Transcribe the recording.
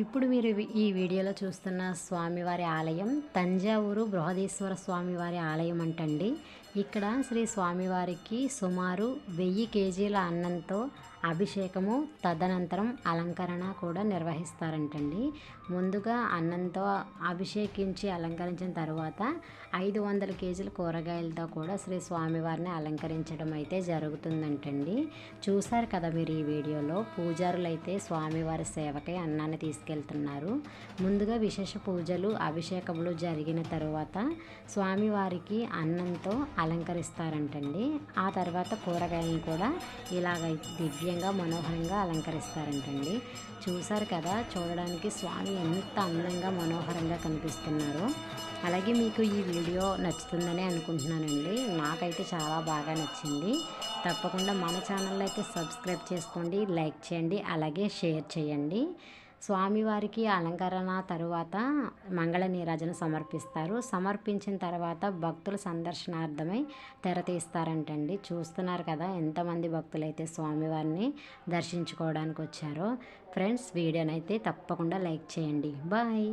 ఇప్పుడు మీరు ఈ వీడియోలో చూస్తున్న స్వామివారి ఆలయం తంజావూరు బృహదీశ్వర స్వామివారి ఆలయం అంటండి. ఇక్కడ శ్రీ స్వామివారికి సుమారు 1000 కేజీల అన్నంతో అభిషేకము, తదనంతరం అలంకరణ కూడా నిర్వహిస్తారంటండి. ముందుగా అన్నంతో అభిషేకించి అలంకరించిన తర్వాత 500 కేజీల కూరగాయలతో కూడా శ్రీ స్వామివారిని అలంకరించడం అయితే జరుగుతుందంటండి. చూశారు కదా మీరు ఈ వీడియోలో. పూజారులు అయితే స్వామివారి సేవకై అన్నాన్ని తీసుకెళ్తున్నారు. ముందుగా విశేష పూజలు, అభిషేకములు జరిగిన తరువాత స్వామివారికి అన్నంతో అలంకరిస్తారంటండి. ఆ తర్వాత కూరగాయలను కూడా ఇలాగ దివ్యంగా మనోహరంగా అలంకరిస్తారంటండి. చూశారు కదా, చూడడానికి స్వామి ఎంత అందంగా మనోహరంగా కనిపిస్తున్నారో. అలాగే మీకు ఈ వీడియో నచ్చుతుందని అనుకుంటున్నానండి. నాకైతే చాలా బాగా నచ్చింది. తప్పకుండా మన ఛానల్ అయితే సబ్స్క్రైబ్ చేసుకోండి, లైక్ చేయండి, అలాగే షేర్ చేయండి. స్వామివారికి అలంకరణ తరువాత మంగళ నీరాజన సమర్పిస్తారు. సమర్పించిన తర్వాత భక్తుల సందర్శనార్థమై తెర తీస్తారంటండి. చూస్తున్నారు కదా ఎంతమంది భక్తులైతే స్వామివారిని దర్శించుకోవడానికి వచ్చారో. ఫ్రెండ్స్, వీడియోనైతే తప్పకుండా లైక్ చేయండి. బాయ్.